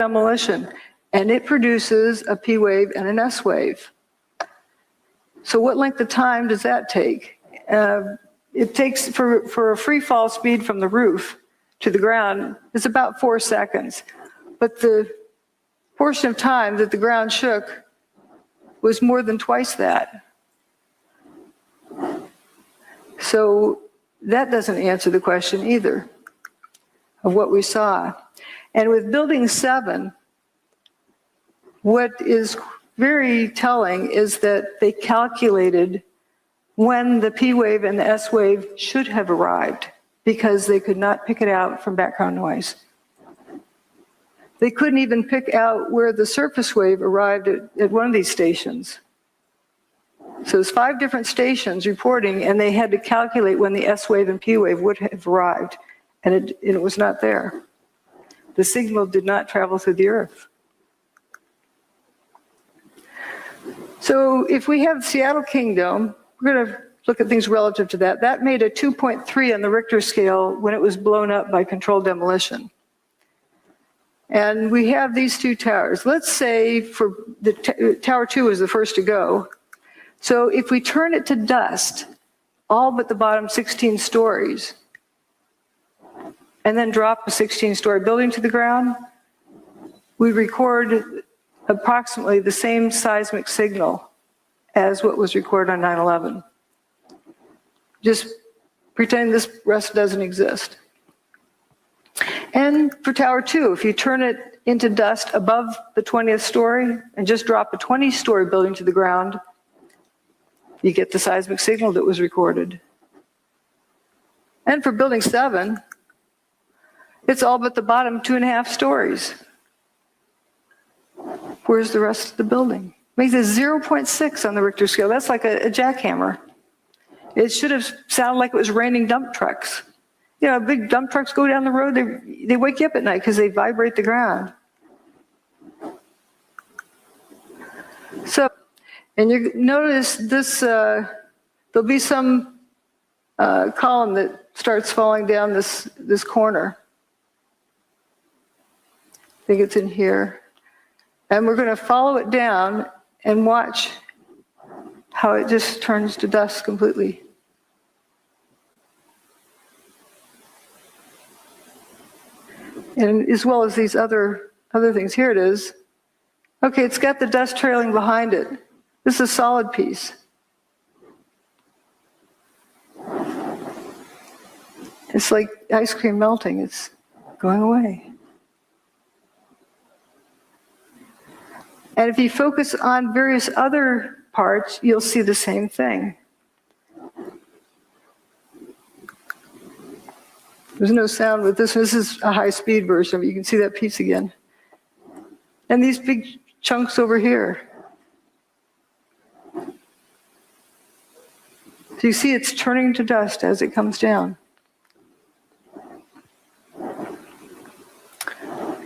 demolition, and it produces a P wave and an S wave. So what length of time does that take? It takes, for a free fall speed from the roof to the ground, it's about 4 seconds. But the portion of time that the ground shook was more than twice that. So that doesn't answer the question either of what we saw. And with building 7, what is very telling is that they calculated when the P wave and the S wave should have arrived because they could not pick it out from background noise. They couldn't even pick out where the surface wave arrived at one of these stations. So there's 5 different stations reporting, and they had to calculate when the S wave and P wave would have arrived, and it was not there. The signal did not travel through the Earth. So if we have Seattle King Dome, we're going to look at things relative to that. That made a 2.3 on the Richter scale when it was blown up by controlled demolition. And we have these 2 towers. Let's say for the Tower 2 was the first to go. So if we turn it to dust, all but the bottom 16 stories, and then drop a 16-story building to the ground, we record approximately the same seismic signal as what was recorded on 9/11. Just pretend this rest doesn't exist. And for Tower 2, if you turn it into dust above the 20th story and just drop a 20-story building to the ground, you get the seismic signal that was recorded. And for building 7, it's all but the bottom 2.5 stories. Where's the rest of the building? Makes it 0.6 on the Richter scale. That's like a jackhammer. It should have sounded like it was raining dump trucks. You know, big dump trucks go down the road, they wake you up at night because they vibrate the ground. So, and you notice this, there'll be some column that starts falling down this corner. I think it's in here. And we're going to follow it down and watch how it just turns to dust completely. And as well as these other things. Here it is. Okay, it's got the dust trailing behind it. This is a solid piece. It's like ice cream melting. It's going away. And if you focus on various other parts, you'll see the same thing. There's no sound with this. This is a high-speed version. You can see that piece again. And these big chunks over here. So you see it's turning to dust as it comes down.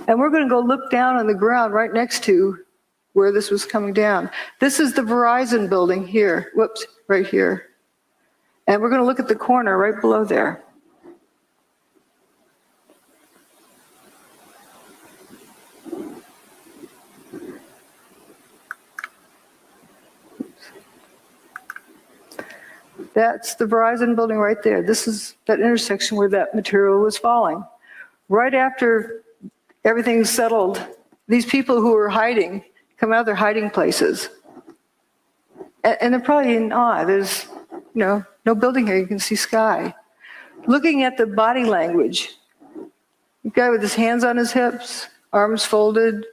And we're going to go look down on the ground right next to where this was coming down. This is the Verizon building here. Whoops, right here. And we're going to look at the corner right below there. That's the Verizon building right there. This is that intersection where that material was falling. Right after everything's settled, these people who were hiding come out of their hiding places. And they're probably in awe. There's, no building here. You can see sky. Looking at the body language, the guy with his hands on his hips, arms folded,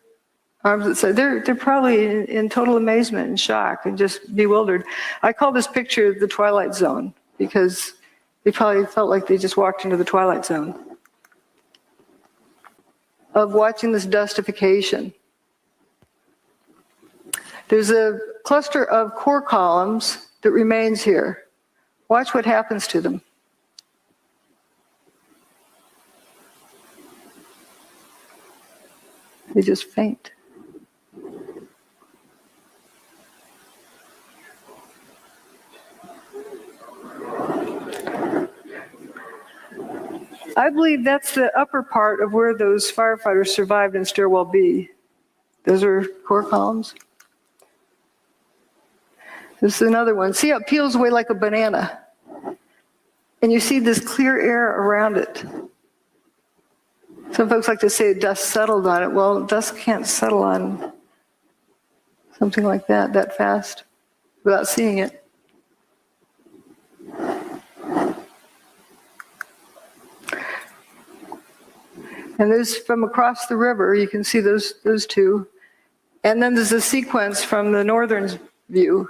arms at side. They're probably in total amazement and shock and just bewildered. I call this picture the Twilight Zone because they probably felt like they just walked into the Twilight Zone of watching this dustification. There's a cluster of core columns that remains here. Watch what happens to them. They just faint. believe that's the upper part of where those firefighters survived in stairwell B. Those are core columns. This is another one. See how it peels away like a banana? And you see this clear air around it. Some folks like to say dust settled on it. Well, dust can't settle on something like that fast without seeing it. And there's from across the river, you can see those two. And then there's a sequence from the northern view.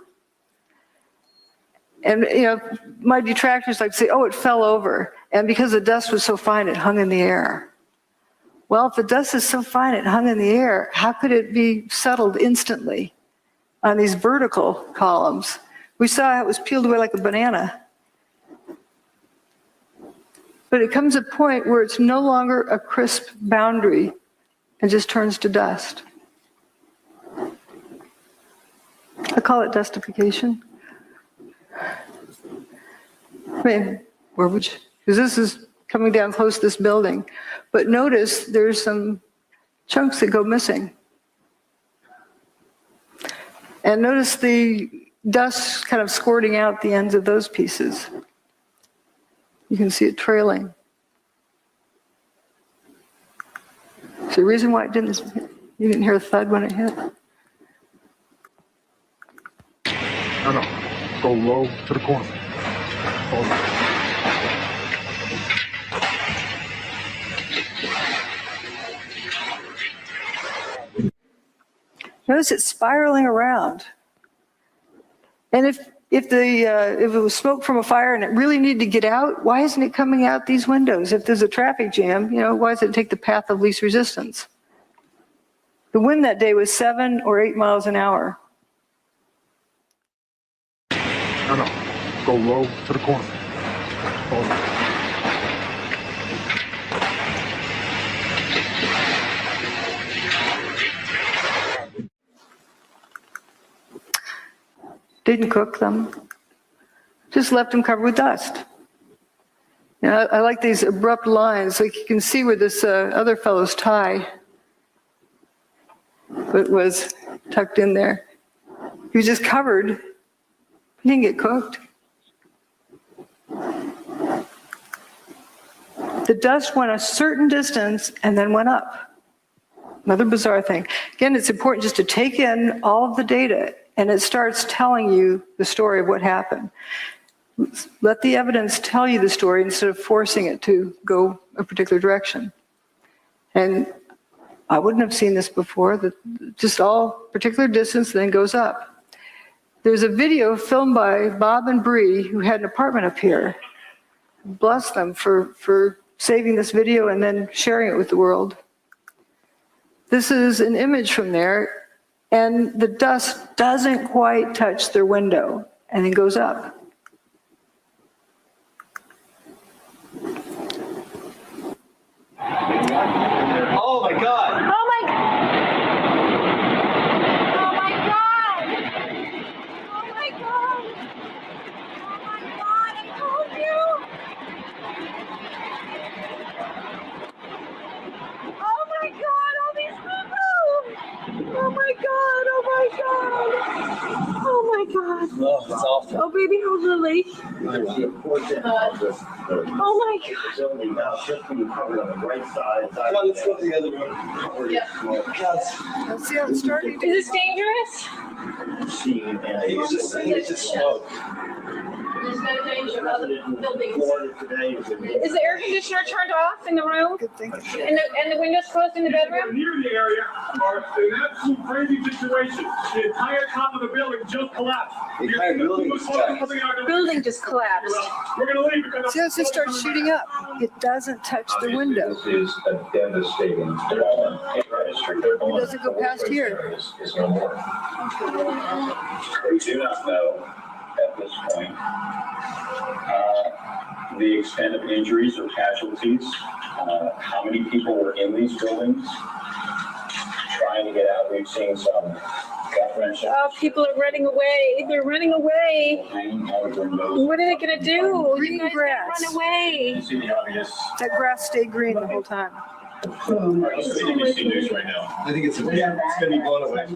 And, you know, my detractors like to say, oh, it fell over. And because the dust was so fine, it hung in the air. Well, if the dust is so fine, it hung in the air, how could it be settled instantly on these vertical columns? We saw it was peeled away like a banana. But it comes a point where it's no longer a crisp boundary and just turns to dust. I call it dustification. I mean, where would you? Because this is coming down close to this building. But notice there's some chunks that go missing. And notice the dust kind of squirting out the ends of those pieces. You can see it trailing. So the reason why it didn't, you didn't hear a thud when it hit? No. Go low to the corner. Hold on. Notice it's spiraling around. And if it was smoke from a fire and it really needed to get out, why isn't it coming out these windows? If there's a traffic jam, you know, why does it take the path of least resistance? The wind that day was 7 or 8 miles an hour. No. Go low to the corner. Hold on. Didn't cook them. Just left them covered with dust. You know, I like these abrupt lines. Like you can see where this other fellow's tie was tucked in there. He was just covered. He didn't get cooked. The dust went a certain distance and then went up. Another bizarre thing. Again, it's important just to take in all of the data, and it starts telling you the story of what happened. Let the evidence tell you the story instead of forcing it to go a particular direction. And I wouldn't have seen this before, that just all particular distance then goes up. There's a video filmed by Bob and Bree, who had an apartment up here. Bless them for saving this video and then sharing it with the world. This is an image from there, and the dust doesn't quite touch their window and then goes up. Oh my God! Oh my God! Oh my God! Oh my God! Oh my God! I told you! Oh my God! All these people! Oh my God! Oh my God! Oh my God! Oh, it's awful. Oh baby, how's Lily? Oh my God! Come on, let's go to the other room. Yeah. Let's see how it's starting. Is this dangerous? It's just smoke. There's no danger about the buildings. Is the air conditioner turned off in the room? Good thing. And the windows closed in the bedroom? Near the area are an absolute crazy situation. The entire top of the building just collapsed. The entire building was collapsed. Building just collapsed. We're going to leave because See how it just starts shooting up? It doesn't touch the window. This is a devastating development. It doesn't go past here. Is no more. We do not know at this point the extent of injuries or casualties, how many people were in these buildings trying to get out. We've seen some Got friendship. Oh, people are running away. They're running away. Hanging out of windows. What are they gonna do? Green You guys grass. gotta run away. You see the obvious. That grass stayed green the whole time. Let's see ABC News right now. I think it's gonna be blown away.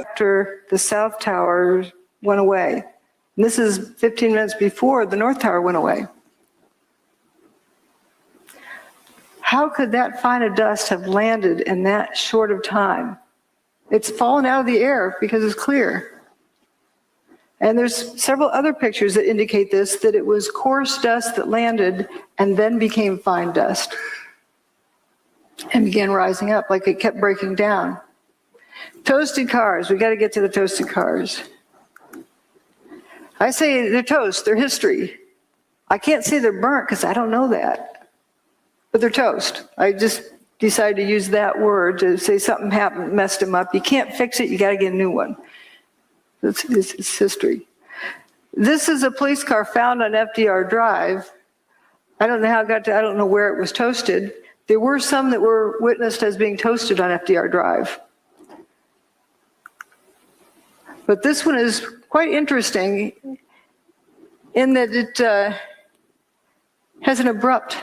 After the South Tower went away. And this is 15 minutes before the North Tower went away. How could that fine of dust have landed in that short of time? It's fallen out of the air because it's clear. And there's several other pictures that indicate this, that it was coarse dust that landed and then became fine dust and began rising up like it kept breaking down. Toasted cars, we got to get to the toasted cars. I say they're toast, they're history. I can't say they're burnt because I don't know that, but they're toast. I just decided to use that word to say something happened, messed them up. You can't fix it, you got to get a new one. It's history. This is a police car found on FDR Drive. I don't know how it got to, I don't know where it was toasted. There were some that were witnessed as being toasted on FDR Drive. But this one is quite interesting in that it has an abrupt,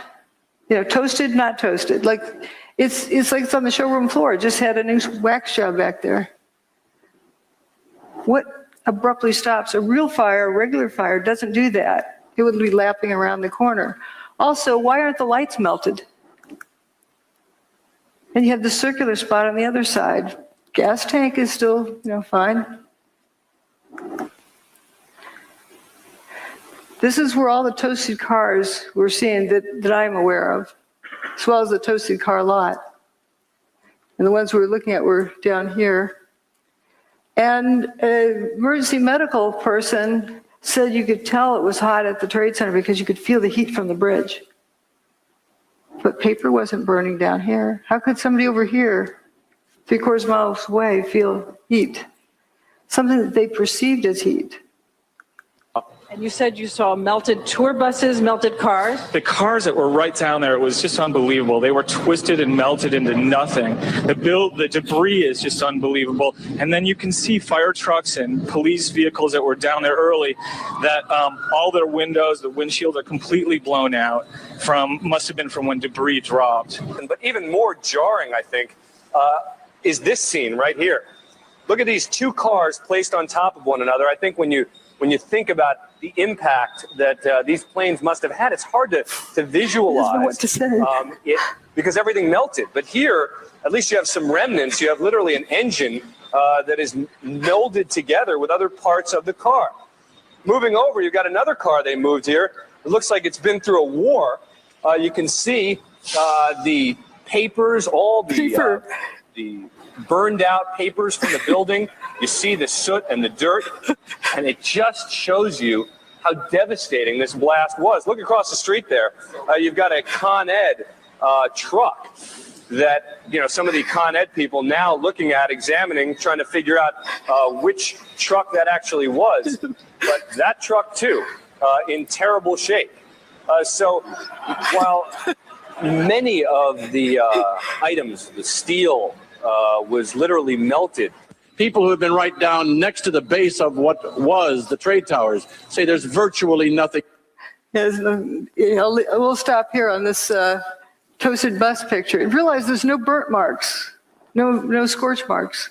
toasted, not toasted. Like it's like it's on the showroom floor. It just had a new wax job back there. What abruptly stops? A real fire, a regular fire, doesn't do that. It would be lapping around the corner. Also, why aren't the lights melted? And you have the circular spot on the other side. Gas tank is still, fine. This is where all the toasted cars we're seeing that I'm aware of, as well as the toasted car lot. And the ones we were looking at were down here. And an emergency medical person said you could tell it was hot at the Trade Center because you could feel the heat from the bridge. But paper wasn't burning down here. How could somebody over here, 3/4 miles away, feel heat? Something that they perceived as heat. And you said you saw melted tour buses, melted cars. The cars that were right down there, it was just unbelievable. They were twisted and melted into nothing. The debris is just unbelievable. And then you can see fire trucks and police vehicles that were down there early that all their windows, the windshield are completely blown out must have been from when debris dropped. But even more jarring, I think, is this scene right here. Look at these two cars placed on top of one another. I think when you think about the impact that these planes must have had, it's hard to visualize. I don't know what to say. Because everything melted. But here, at least you have some remnants. You have literally an engine that is melded together with other parts of the car. Moving over, you've got another car they moved here. It looks like it's been through a war. You can see the papers, all the burned out papers from the building. You see the soot and the dirt, and it just shows you how devastating this blast was. Look across the street there. You've got a Con Ed truck that, some of the Con Ed people now looking at, examining, trying to figure out which truck that actually was. But that truck, too, in terrible shape. So while many of the items, the steel, was literally melted. People who have been right down next to the base of what was the trade towers say there's virtually nothing. Yes, we'll stop here on this toasted bus picture and realize there's no burnt marks, no scorch marks,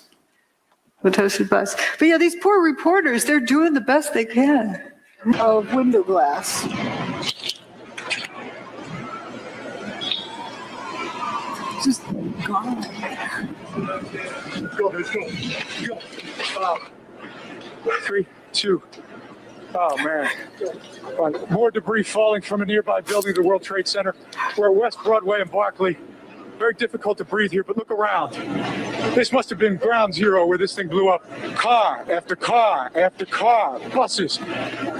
the toasted bus. But yeah, these poor reporters, they're doing the best they can of window glass. Just gone. Go. 3, 2. Oh, man. More debris falling from a nearby building, the World Trade Center. We're at West Broadway and Barclay. Very difficult to breathe here, but look around. This must have been ground zero where this thing blew up. Car after car after car, buses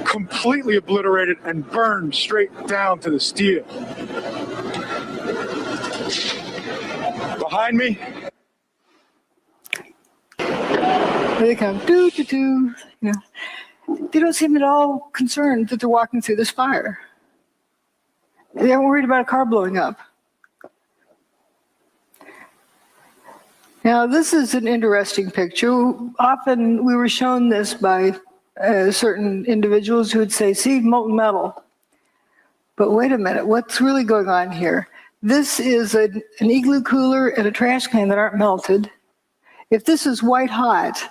completely obliterated and burned straight down to the steel. Behind me. Here they come. Doo-doo-doo. They don't seem at all concerned that they're walking through this fire. They aren't worried about a car blowing up. Now, this is an interesting picture. Often we were shown this by certain individuals who would say, see, molten metal. But wait a minute, what's really going on here? This is an igloo cooler and a trash can that aren't melted. If this is white hot,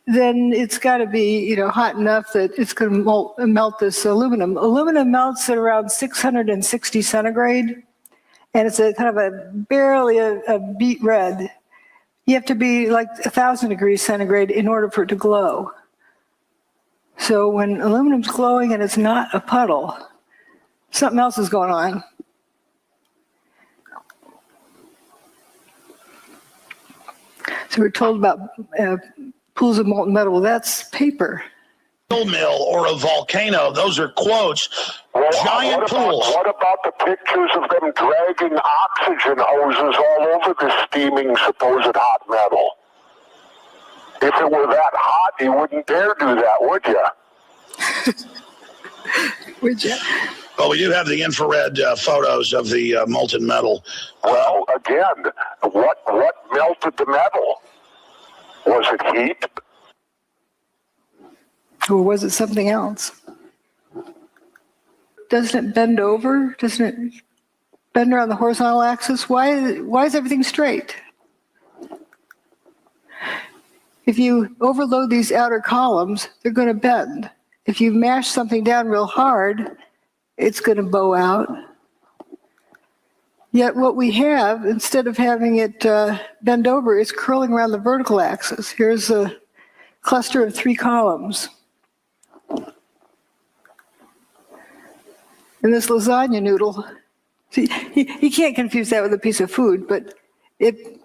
then it's got to be, hot enough that it's going to melt this aluminum. Aluminum melts at around 660 centigrade, and it's a kind of a barely a beet red. You have to be like 1,000 degrees centigrade in order for it to glow. So when aluminum's glowing and it's not a puddle, something else is going on. So we're told about pools of molten metal. Well, that's paper. Mill or a volcano. Those are quotes. Giant pools. What about the pictures of them dragging oxygen hoses all over the steaming supposed hot metal? If it were that hot, you wouldn't dare do that, would you? Would you? Well, we do have the infrared photos of the molten metal. Well, again, what melted the metal? Was it heat? Or was it something else? Doesn't it bend over? Doesn't it bend around the horizontal axis? Why is everything straight? If you overload these outer columns, they're going to bend. If you mash something down real hard, it's going to bow out. Yet what we have, instead of having it bend over, is curling around the vertical axis. Here's a cluster of 3 columns. And this lasagna noodle, see, you can't confuse that with a piece of food, but it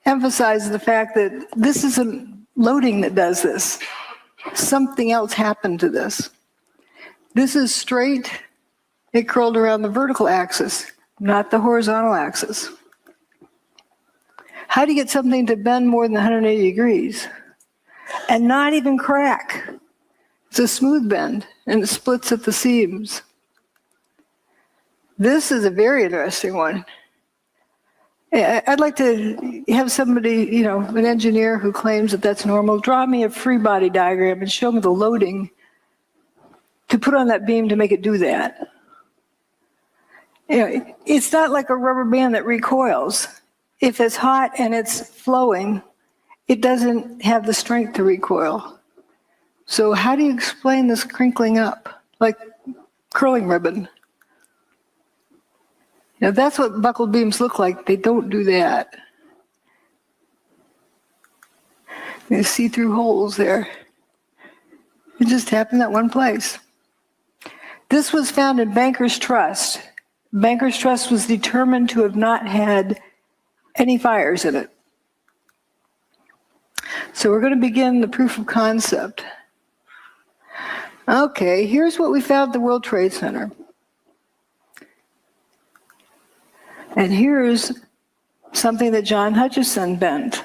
emphasizes the fact that this isn't loading that does this. Something else happened to this. This is straight, it curled around the vertical axis, not the horizontal axis. How do you get something to bend more than 180 degrees and not even crack? It's a smooth bend and it splits at the seams. This is a very interesting one. I'd like to have somebody, an engineer who claims that that's normal, draw me a free body diagram and show me the loading to put on that beam to make it do that. It's not like a rubber band that recoils. If it's hot and it's flowing, it doesn't have the strength to recoil. So how do you explain this crinkling up, like curling ribbon? That's what buckled beams look like. They don't do that. You see through holes there. It just happened that one place. This was found in Banker's Trust. Banker's Trust was determined to have not had any fires in it. So we're going to begin the proof of concept. Okay, here's what we found at the World Trade Center. And here's something that John Hutchison bent.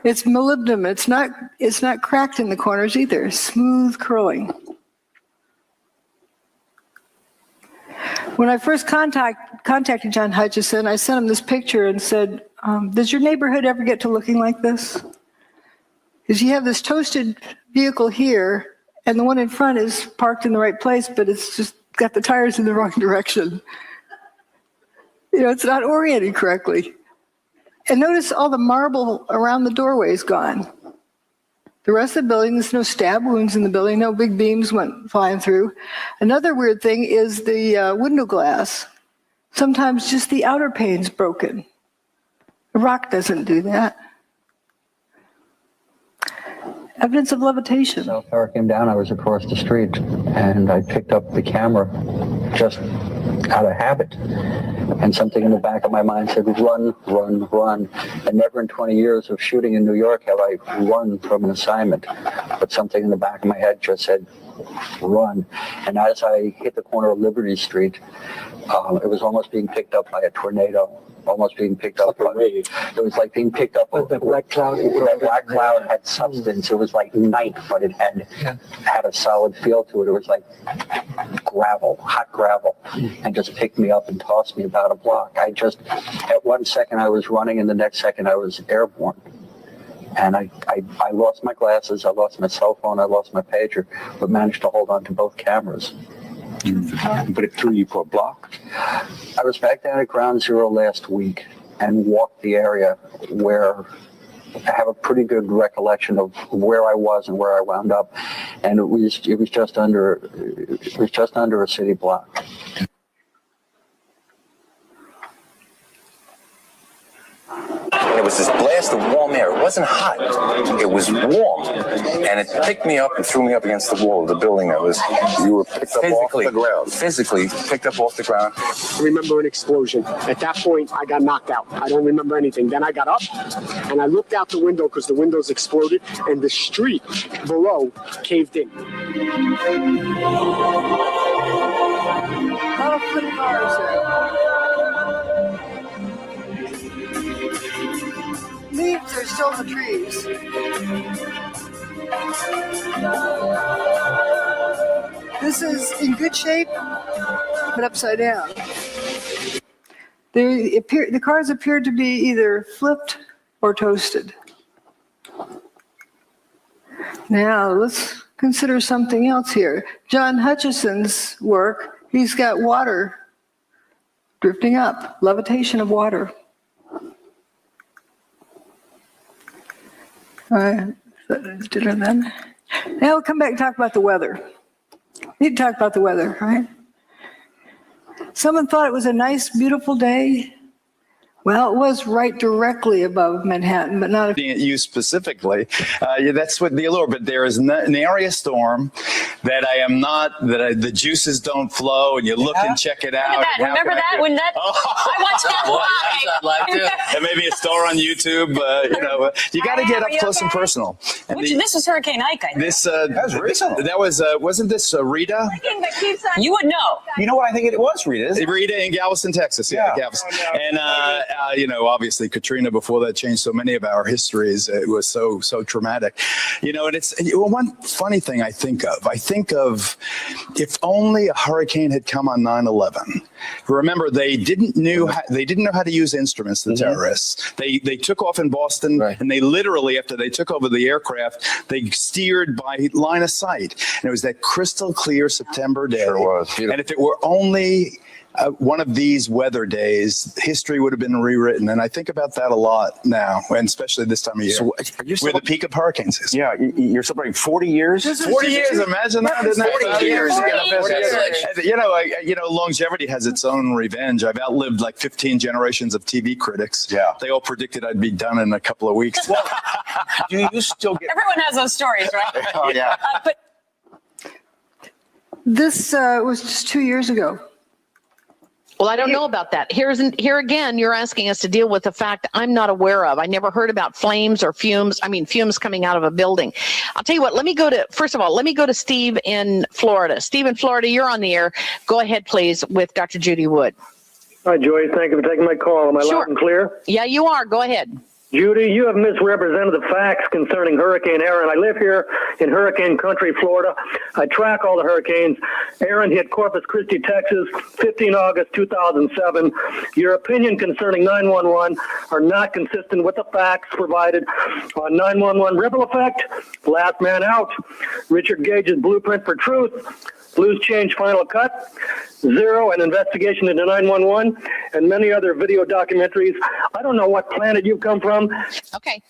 It's molybdenum. It's not cracked in the corners either. Smooth curling. When I first contacted John Hutchison, I sent him this picture and said, does your neighborhood ever get to looking like this? Because you have this toasted vehicle here, and the one in front is parked in the right place, but it's just got the tires in the wrong direction. It's not oriented correctly. And notice all the marble around the doorway is gone. The rest of the building, there's no stab wounds in the building, no big beams went flying through. Another weird thing is the window glass. Sometimes just the outer pane's broken. The rock doesn't do that. Evidence of levitation. So power came down, I was across the street, and I picked up the camera just out of habit. And something in the back of my mind said, run, run, run. And never in 20 years of shooting in New York have I run from an assignment. But something in the back of my head just said, run. And as I hit the corner of Liberty Street, it was almost being picked up by a tornado. almost being picked up. It was like being picked up. The black cloud. The black cloud had substance. It was like night, but it had a solid feel to it. It was like gravel, hot gravel, and just picked me up and tossed me about a block. At 1 second I was running, and the next second I was airborne. And I lost my glasses, I lost my cell phone, I lost my pager, but managed to hold on to both cameras. But it threw you for a block. I was back down at Ground Zero last week and walked the area where I have a pretty good recollection of where I was and where I wound up, and it was just under a city block. It was this blast of warm air. It wasn't hot. It was warm. And it picked me up and threw me up against the wall of the building that was... You were picked up off the ground. Physically picked up off the ground. I remember an explosion. At that point, I got knocked out. I don't remember anything. Then I got up, and I looked out the window because the windows exploded, and the street below caved in. How many cars there? Leaves are still in the trees. This is in good shape, but upside down. The cars appear to be either flipped or toasted. Now, let's consider something else here. John Hutchison's work, he's got water drifting up, levitation of water. All right, then. Now we'll come back and talk about the weather. We need to talk about the weather, right? Someone thought it was a nice, beautiful day. Well, it was right directly above Manhattan, but not... You specifically, that's what the allure, but there is an area storm that the juices don't flow, and you look and check it out. Remember that? When that, I watched that live. And maybe a star on YouTube, you got to get up close and personal. And this was Hurricane Ike, I think. That was recent. That was, wasn't this Rita? You would know. You know what? I think it was Rita. Rita in Galveston, Texas. Yeah, Galveston. And, obviously Katrina before that changed so many of our histories. It was so traumatic, and it's one funny thing I think of if only a hurricane had come on 9/11. Remember, they didn't know how to use instruments, the terrorists. They took off in Boston, and they literally, after they took over the aircraft, they steered by line of sight. And it was that crystal clear September day. Sure was. Beautiful. And if it were only one of these weather days, history would have been rewritten. And I think about that a lot now, and especially this time of year. So where the peak of hurricanes is. Yeah, you're celebrating 40 years? 40 years, imagine that. 40 years. Longevity has its own revenge. I've outlived like 15 generations of TV critics. Yeah. They all predicted I'd be done in a couple of weeks. Well, do you still get... Everyone has those stories, right? Oh, yeah. But this was just 2 years ago. Well, I don't know about that. Here again, you're asking us to deal with a fact I'm not aware of. I never heard about flames or fumes. I mean, fumes coming out of a building. I'll tell you what, let me go to Steve in Florida. Steve in Florida, you're on the air. Go ahead, please, with Dr. Judy Wood. Hi, Joy. Thank you for taking my call. Am I loud and clear? Yeah, you are. Go ahead. Judy, you have misrepresented the facts concerning Hurricane Aaron. I live here in hurricane country, Florida. I track all the hurricanes. Aaron hit Corpus Christi, Texas, 15 August 2007. Your opinion concerning 911 are not consistent with the facts provided on 911 ripple effect, last man out, Richard Gage's blueprint for truth, Blues Change Final Cut, Zero, an investigation into 911, and many other video documentaries. I don't know what planet you've come from. Okay.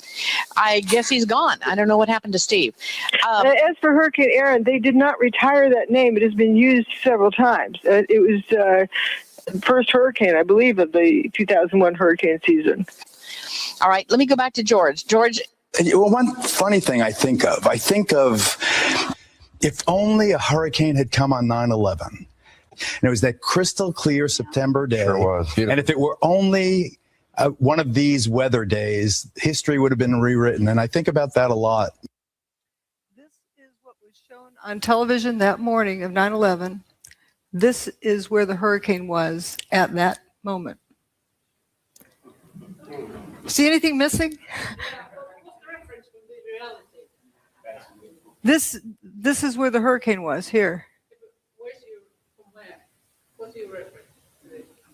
I guess he's gone. I don't know what happened to Steve. As for Hurricane Aaron, they did not retire that name. It has been used several times. It was the first hurricane, I believe, of the 2001 hurricane season. All right. Let me go back to George. George. One funny thing I think of if only a hurricane had come on 9/11, and it was that crystal clear September day. Sure was. Beautiful. And if it were only one of these weather days, history would have been rewritten. And I think about that a lot. This is what was shown on television that morning of 9/11. This is where the hurricane was at that moment. See anything missing? This is where the hurricane was, here.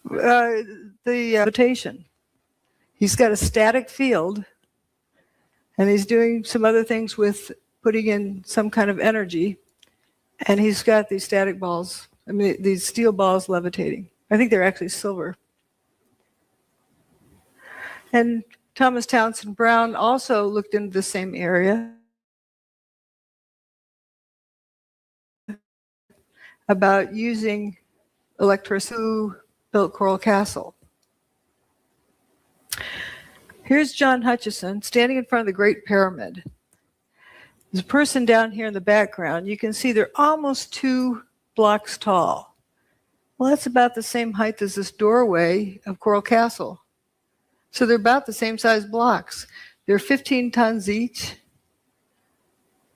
The rotation. He's got a static field, and he's doing some other things with putting in some kind of energy, and he's got these static balls, I mean, these steel balls levitating. I think they're actually silver. And Thomas Townsend Brown also looked into the same area about using electricity to build Coral Castle. Here's John Hutchison standing in front of the Great Pyramid. There's a person down here in the background. You can see they're almost 2 blocks tall. Well, that's about the same height as this doorway of Coral Castle. So they're about the same size blocks. They're 15 tons each.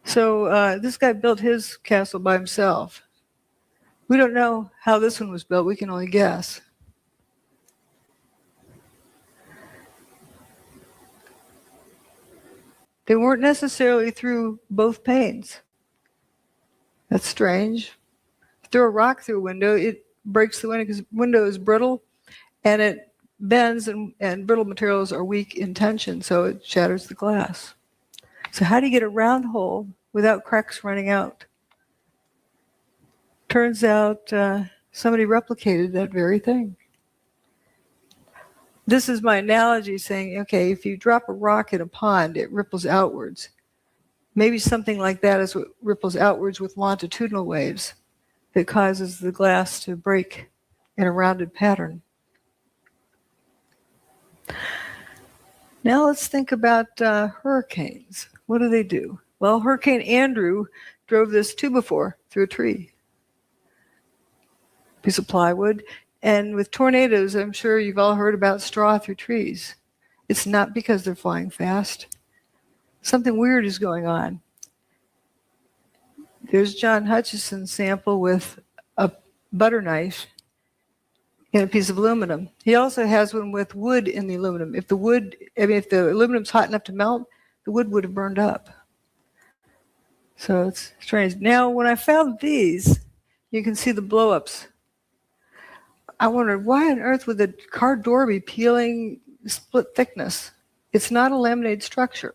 So this guy built his castle by himself. We don't know how this one was built. We can only guess. They weren't necessarily through both panes. That's strange. Throw a rock through a window, it breaks the window because the window is brittle and it bends, and brittle materials are weak in tension, so it shatters the glass. So how do you get a round hole without cracks running out? Turns out somebody replicated that very thing. This is my analogy saying, okay, if you drop a rock in a pond, it ripples outwards. Maybe something like that is what ripples outwards with longitudinal waves that causes the glass to break in a rounded pattern. Now let's think about hurricanes. What do? Well, Hurricane Andrew drove this 2x4 through a tree. Piece of plywood. And with tornadoes, I'm sure you've all heard about straw through trees. It's not because they're flying fast. Something weird is going on. There's John Hutchison's sample with a butter knife in a piece of aluminum. He also has one with wood in the aluminum. If the aluminum's hot enough to melt, the wood would have burned up. So it's strange. Now, when I found these, you can see the blow-ups. I wondered, why on earth would the car door be peeling split thickness? It's not a laminated structure.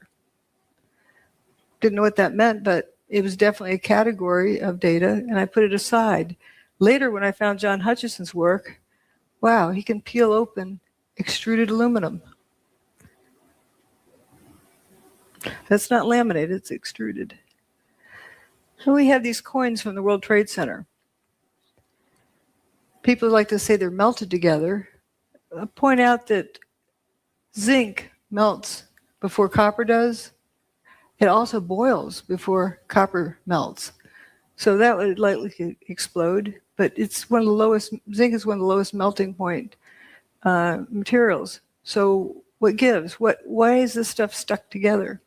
Didn't know what that meant, but it was definitely a category of data, and I put it aside. Later, when I found John Hutchison's work, wow, he can peel open extruded aluminum. That's not laminated, it's extruded. So we have these coins from the World Trade Center. People like to say they're melted together. I'll point out that zinc melts before copper does. It also boils before copper melts. So that would likely explode, but it's one of the lowest, zinc is one of the lowest melting point materials. So what gives? Why is this stuff stuck together?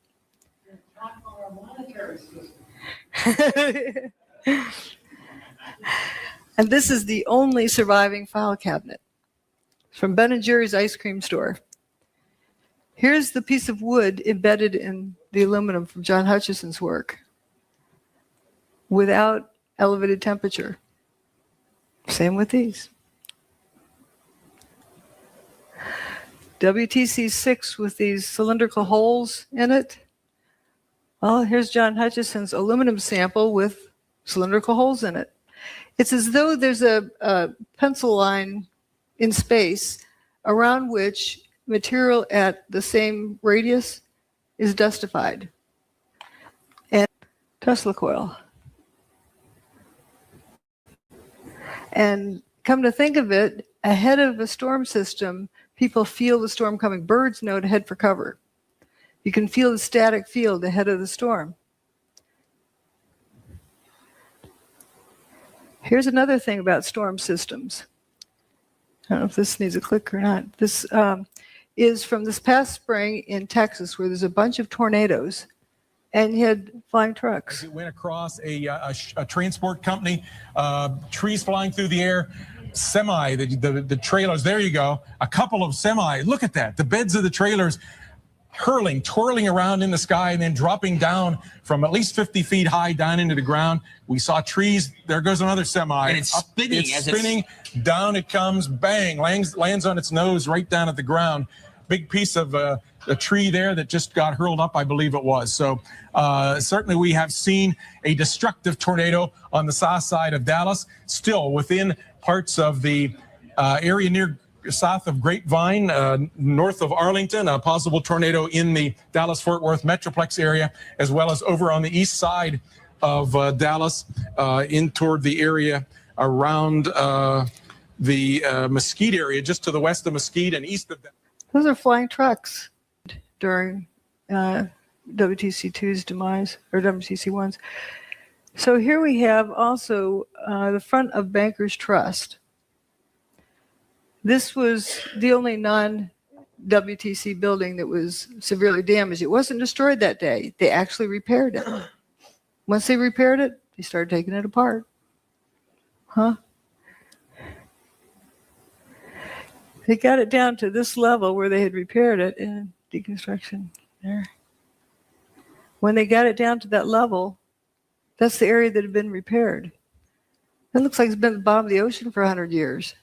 And this is the only surviving file cabinet from Ben & Jerry's ice cream store. Here's the piece of wood embedded in the aluminum from John Hutchison's work without elevated temperature. Same with these. WTC6 with these cylindrical holes in it. Well, here's John Hutchison's aluminum sample with cylindrical holes in it. It's as though there's a pencil line in space around which material at the same radius is dustified. And Tesla coil. And come to think of it, ahead of a storm system, people feel the storm coming. Birds know to head for cover. You can feel the static field ahead of the storm. Here's another thing about storm systems. I don't know if this needs a click or not. This is from this past spring in Texas, where there's a bunch of tornadoes and you had flying trucks. It went across a transport company, trees flying through the air. semi, the trailers. There you go. A couple of semi. Look at that. The beds of the trailers twirling around in the sky and then dropping down from at least 50 feet high down into the ground. We saw trees. There goes another semi. And it's spinning. It's spinning. Down it comes. Bang. Lands on its nose right down at the ground. Big piece of a tree there that just got hurled up, I believe it was. So certainly we have seen a destructive tornado on the south side of Dallas, still within parts of the area near south of Grapevine, north of Arlington, a possible tornado in the Dallas-Fort Worth Metroplex area, as well as over on the east side of Dallas, in toward the area around the Mesquite area, just to the west of Mesquite and east of that. Those are flying trucks during WTC2's demise, or WTC1's. So here we have also the front of Bankers Trust. This was the only non-WTC building that was severely damaged. It wasn't destroyed that day. They actually repaired it. Once they repaired it, they started taking it apart. Huh? They got it down to this level where they had repaired it in deconstruction there. When they got it down to that level, that's the area that had been repaired. It looks like it's been at the bottom of the ocean for 100 years.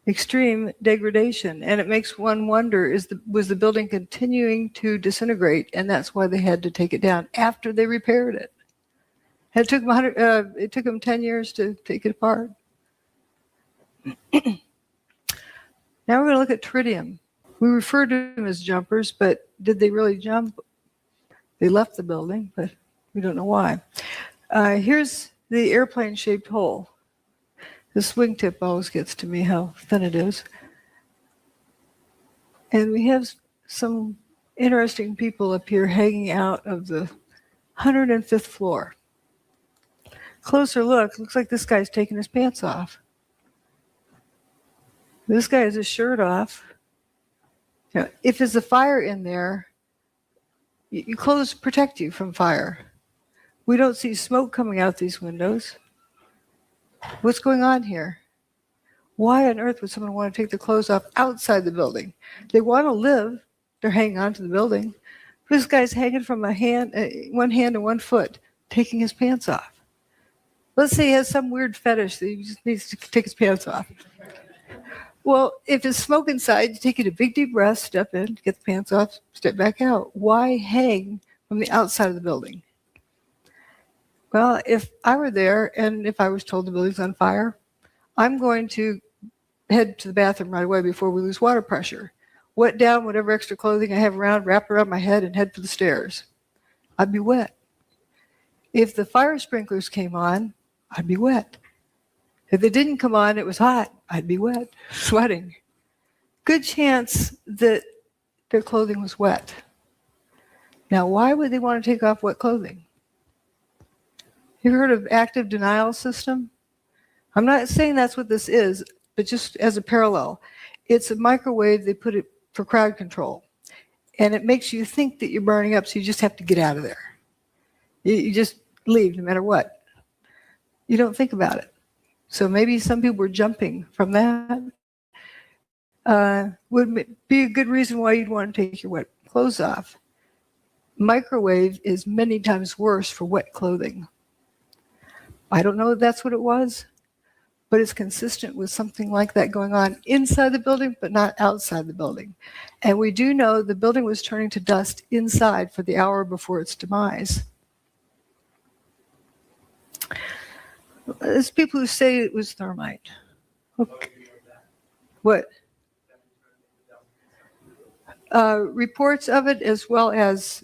Extreme degradation. And it makes one wonder, was the building continuing to disintegrate? And that's why they had to take it down after they repaired it. And it took them 10 years to take it apart. Now we're going to look at tritium. We refer to them as jumpers, but did they really jump? They left the building, but we don't know why. Here's the airplane-shaped hole. This wingtip always gets to me, how thin it is. And we have some interesting people up here hanging out of the 105th floor. Closer look, looks like this guy's taking his pants off. This guy has his shirt off. You know, if there's a fire in there, your clothes protect you from fire. We don't see smoke coming out these windows. What's going on here? Why on earth would someone want to take their clothes off outside the building? They want to live. They're hanging on to the building. This guy's hanging from one hand and one foot, taking his pants off. Let's say he has some weird fetish that he just needs to take his pants off. Well, if there's smoke inside, you take a big deep breath, step in, get the pants off, step back out. Why hang from the outside of the building? Well, if I were there and if I was told the building's on fire, I'm going to head to the bathroom right away before we lose water pressure. Wet down whatever extra clothing I have around, wrap around my head, and head for the stairs. I'd be wet. If the fire sprinklers came on, I'd be wet. If they didn't come on, it was hot, I'd be wet, sweating. Good chance that their clothing was wet. Now, why would they want to take off wet clothing? You've heard of active denial system? I'm not saying that's what this is, but just as a parallel. It's a microwave, they put it for crowd control. And it makes you think that you're burning up, so you just have to get out of there. You just leave no matter what. You don't think about it. So maybe some people were jumping from that. Would be a good reason why you'd want to take your wet clothes off. Microwave is many times worse for wet clothing. I don't know if that's what it was, but it's consistent with something like that going on inside the building, but not outside the building. And we do know the building was turning to dust inside for the hour before its demise. There's people who say it was thermite. Okay. What? Reports of it, as well as,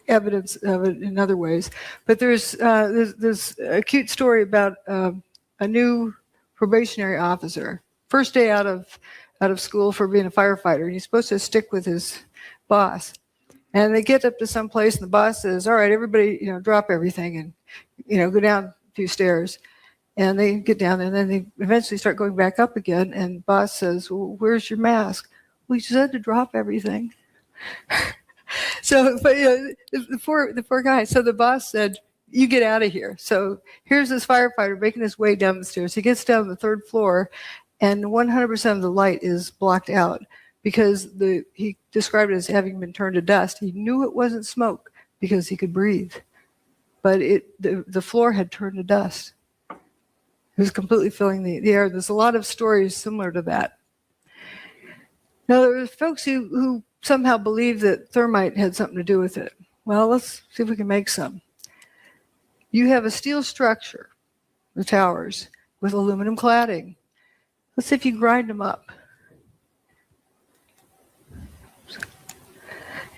evidence of it in other ways. But there's a cute story about a new probationary officer, first day out of school for being a firefighter. And he's supposed to stick with his boss. And they get up to some place, and the boss says, "All right, everybody, drop everything and go down a few stairs." And they get down, and then they eventually start going back up again. And the boss says, "Well, where's your mask?" "We said to drop everything." So, but the poor guy. So the boss said, you get out of here. So here's this firefighter making his way down the stairs. He gets down to the 3rd floor, and 100% of the light is blocked out because he described it as having been turned to dust. He knew it wasn't smoke because he could breathe, but the floor had turned to dust. It was completely filling the air. There's a lot of stories similar to that. Now, there were folks who somehow believe that thermite had something to do with it. Well, let's see if we can make some. You have a steel structure, the towers, with aluminum cladding. Let's see if you grind them up.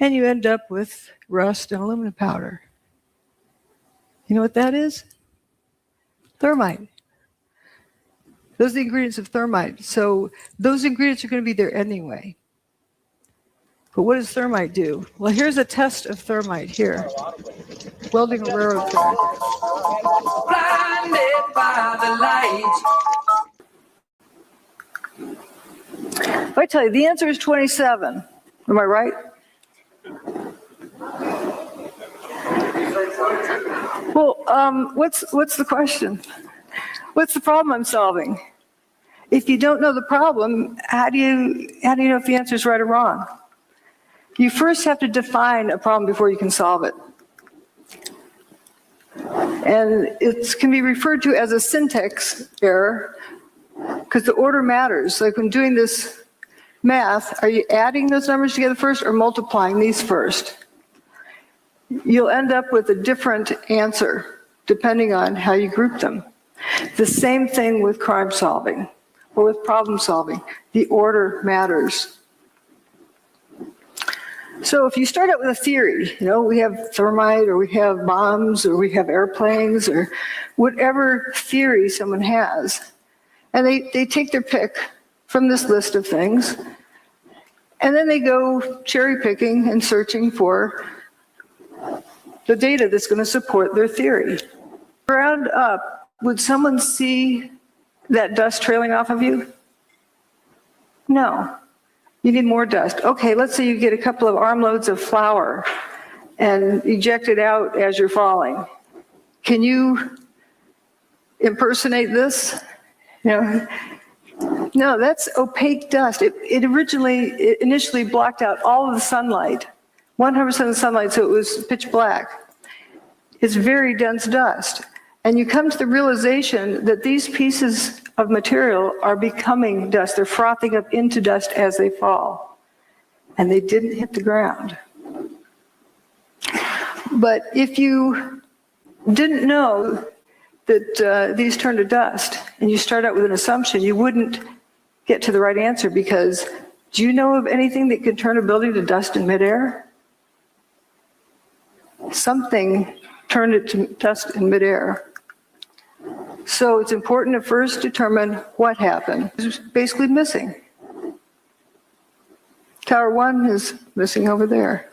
And you end up with rust and aluminum powder. You know what that is? Thermite. Those are the ingredients of thermite. So those ingredients are going to be there anyway. But what does thermite do? Well, here's a test of thermite here. Welding a railroad track. Blinded by the light. If I tell you, the answer is 27. Am I right? Well, what's the question? What's the problem I'm solving? If you don't know the problem, how do you know if the answer is right or wrong? You first have to define a problem before you can solve it. And it can be referred to as a syntax error because the order matters. Like when doing this math, are you adding those numbers together first or multiplying these first? You'll end up with a different answer depending on how you group them. The same thing with crime solving or with problem solving. The order matters. So if you start out with a theory, we have thermite or we have bombs or we have airplanes or whatever theory someone has, and they take their pick from this list of things, and then they go cherry picking and searching for the data that's going to support their theory. Ground up, would someone see that dust trailing off of you? No. You need more dust. Okay, let's say you get a couple of armloads of flour and eject it out as you're falling. Can you impersonate this? No, that's opaque dust. It initially blocked out all of the sunlight, 100% of the sunlight, so it was pitch black. It's very dense dust. And you come to the realization that these pieces of material are becoming dust. They're frothing up into dust as they fall. And they didn't hit the ground. But if you didn't know that these turn to dust, and you start out with an assumption, you wouldn't get to the right answer because do you know of anything that could turn a building to dust in midair? Something turned it to dust in midair. So it's important to first determine what happened. It's basically missing. Tower 1 is missing over there.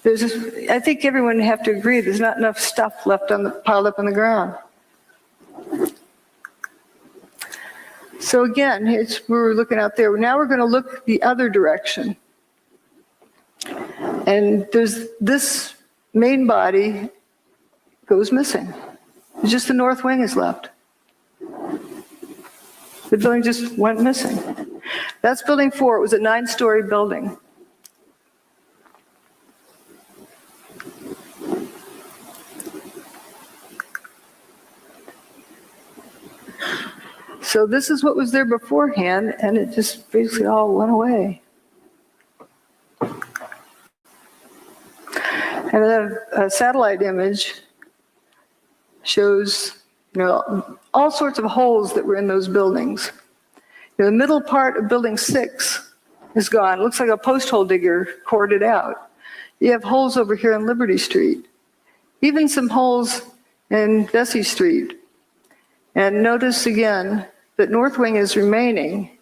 I think everyone would have to agree there's not enough stuff left piled up on the ground. So again, we were looking out there. Now we're going to look the other direction. And there's this main body goes missing. Just the north wing is left. The building just went missing. That's building 4. It was a 9-story building. So this is what was there beforehand, and it just basically all went away. And then a satellite image shows, all sorts of holes that were in those buildings. The middle part of building 6 is gone. It looks like a post hole digger cored it out. You have holes over here on Liberty Street. Even some holes in Vesey Street. And notice again that north wing is remaining,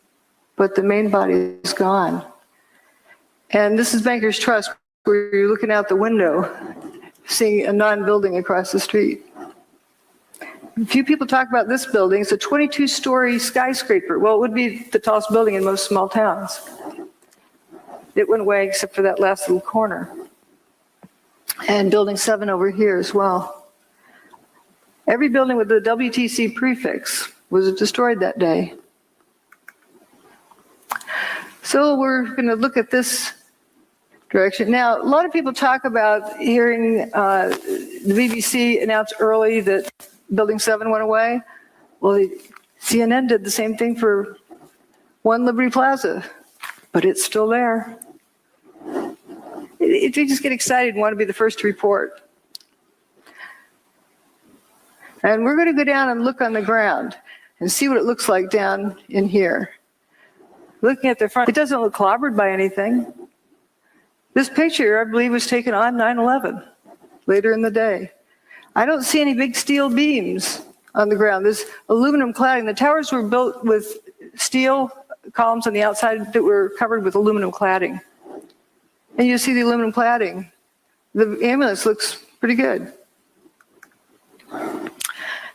but the main body is gone. And this is Bankers Trust, where you're looking out the window, seeing a non-building across the street. Few people talk about this building. It's a 22-story skyscraper. Well, it would be the tallest building in most small towns. It went away except for that last little corner. And building 7 over here as well. Every building with the WTC prefix was destroyed that day. So we're going to look at this direction. Now, a lot of people talk about hearing the BBC announce early that Building 7 went away. Well, CNN did the same thing for One Liberty Plaza, but it's still there. You just get excited and want to be the first to report. And we're going to go down and look on the ground and see what it looks like down in here. Looking at the front, it doesn't look clobbered by anything. This picture, I believe, was taken on 9/11, later in the day. I don't see any big steel beams on the ground. There's aluminum cladding. The towers were built with steel columns on the outside that were covered with aluminum cladding. And you see the aluminum cladding. The ambulance looks pretty good.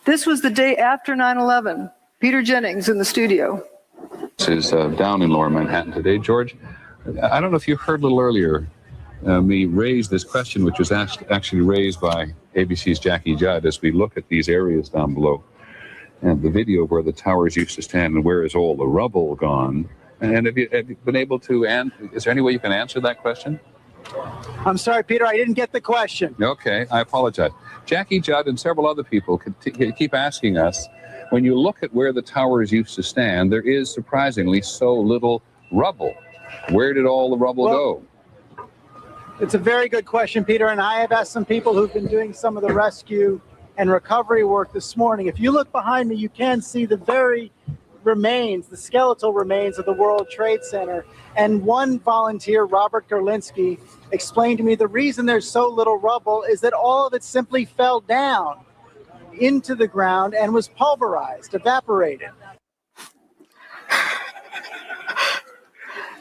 This was the day after 9/11. Peter Jennings in the studio. This is down in Lower Manhattan today. George, I don't know if you heard a little earlier me raise this question, which was actually raised by ABC's Jackie Judd as we look at these areas down below and the video where the towers used to stand and where is all the rubble gone. And have you been able to, is there any way you can answer that question? I'm sorry, Peter, I didn't get the question. Okay, I apologize. Jackie Judd and several other people keep asking us, when you look at where the towers used to stand, there is surprisingly so little rubble. Where did all the rubble go? It's a very good question, Peter, and I have asked some people who've been doing some of the rescue and recovery work this morning. If you look behind me, you can see the very remains, the skeletal remains of the World Trade Center. And one volunteer, Robert Gerlinsky, explained to me the reason there's so little rubble is that all of it simply fell down into the ground and was pulverized, evaporated.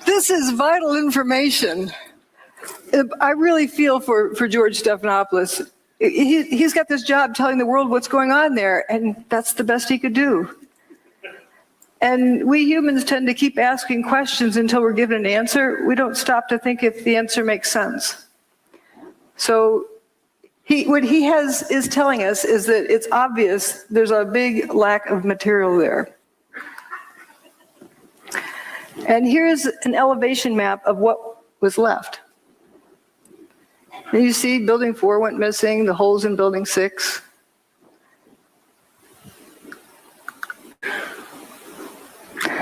This is vital information. I really feel for George Stephanopoulos. He's got this job telling the world what's going on there, and that's the best he could do. And we humans tend to keep asking questions until we're given an answer. We don't stop to think if the answer makes sense. So what he is telling us is that it's obvious there's a big lack of material there. And here's an elevation map of what was left. And you see Building 4 went missing, the holes in Building 6.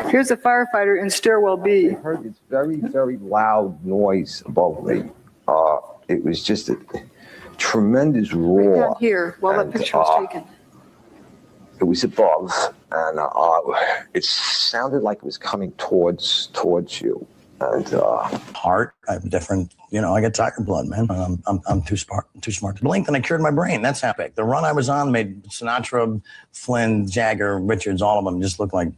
Here's a firefighter in Stairwell B. I heard this very, very loud noise above me. It was just a tremendous roar. Down here, while that picture was taken. It was above, and it sounded like it was coming towards you. And heart, I have different, I get tiger blood, man. I'm too smart to blink, and I cured my brain. That's epic. The run I was on made Sinatra, Flynn, Jagger, Richards, all of them just look like,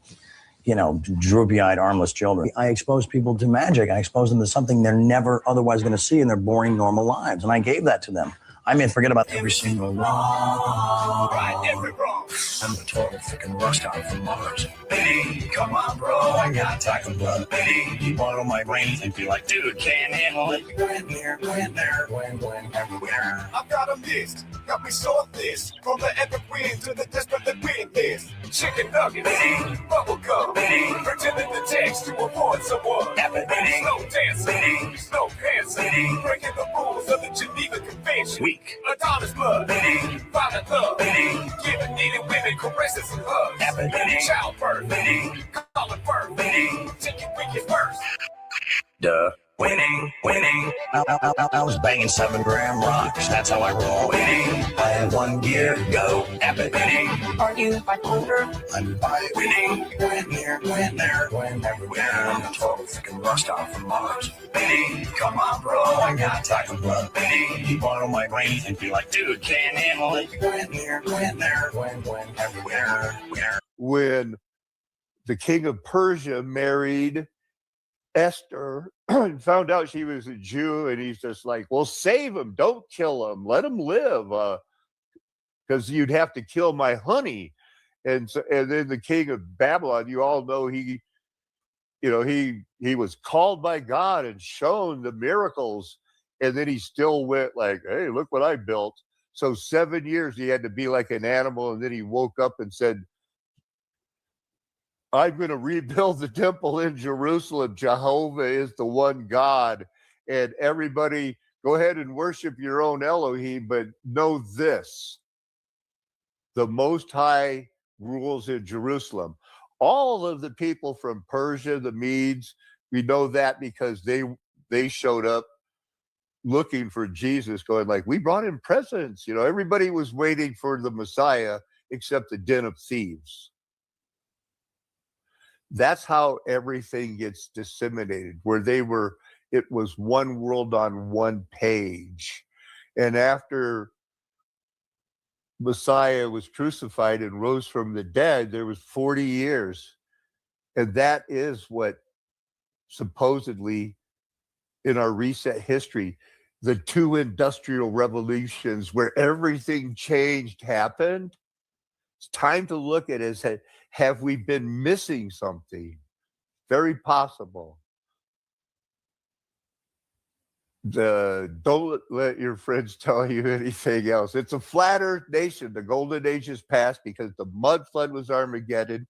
droopy-eyed, armless children. I expose people to magic. I expose them to something they're never otherwise going to see in their boring, normal lives, and I gave that to them. I may forget about every single wrong, right, every wrong. I'm the total freaking rock star from Mars. Baby, come on, bro, I got tiger blood. Baby, you bottle my brains and be like, dude, can't handle it. Going here, going there, going everywhere. I've got a list, got me so list. From the epic win to the desperately win list. Chicken nuggets, bubble gum, pretending to text to avoid someone. Slow dancing, slow dancing, breaking the rules of the Geneva Convention. Weak. Adonis blood, violent love, giving needed women caresses and hugs. Childbirth, calling birth, taking weekend first. Duh. Winning. I was banging 7-gram rocks. That's how I roll. Winning. I had one gear. Go. Epic. Winning. Aren't you bipolar? I'm bi. Winning. Going here, going there, going everywhere. I'm a total freaking rock star from Mars. Winning. Come on, bro. I got tiger blood. Winning. You bottle my brains and be like, dude, can't handle it. Going here, going there, going everywhere. When the king of Persia married Esther and found out she was a Jew, and he's just like, well, save him, don't kill him, let him live, because you'd have to kill my honey. And then the king of Babylon, you all know he was called by God and shown the miracles, and then he still went like, hey, look what I built. So 7 years he had to be like an animal, and then he woke up and said, I'm going to rebuild the temple in Jerusalem. Jehovah is the one God. And everybody, go ahead and worship your own Elohim, but know this. The Most High rules in Jerusalem. All of the people from Persia, the Medes, we know that because they showed up looking for Jesus, going like, we brought him presents. You know, everybody was waiting for the Messiah except the den of thieves. That's how everything gets disseminated, where it was one world on one page. And after Messiah was crucified and rose from the dead, there was 40 years. And that is what supposedly in our recent history, the two industrial revolutions where everything changed happened. It's time to look at it as, have we been missing something? Very possible. Don't let your friends tell you anything else. It's a flat earth nation. The golden age is past because the mud flood was Armageddon.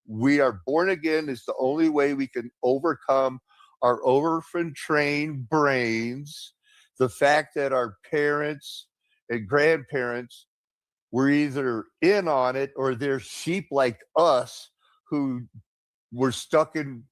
We are born again. It's the only way we can overcome our orphan-trained brains. The fact that our parents and grandparents were either in on it or they're sheep like us who were stuck in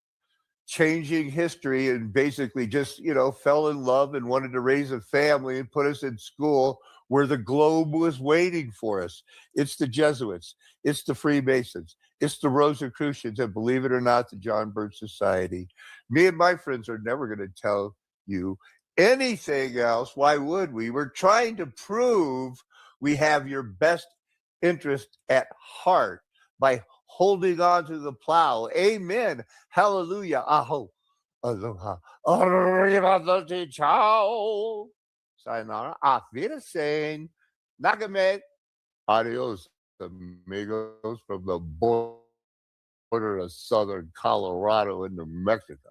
changing history and basically just, you know, fell in love and wanted to raise a family and put us in school where the globe was waiting for us. It's the Jesuits, it's the Freemasons, it's the Rosicrucians, and believe it or not, the John Birch Society. Me and my friends are never going to tell you anything else. Why would we? We're trying to prove we have your best interest at heart by holding on to the plow. Amen. Hallelujah. Aho. Aloha. Arrivederci. Ciao. Sayonara. Auf Wiedersehen. Nagamet. Adios, amigos, from the border of southern Colorado into Mexico.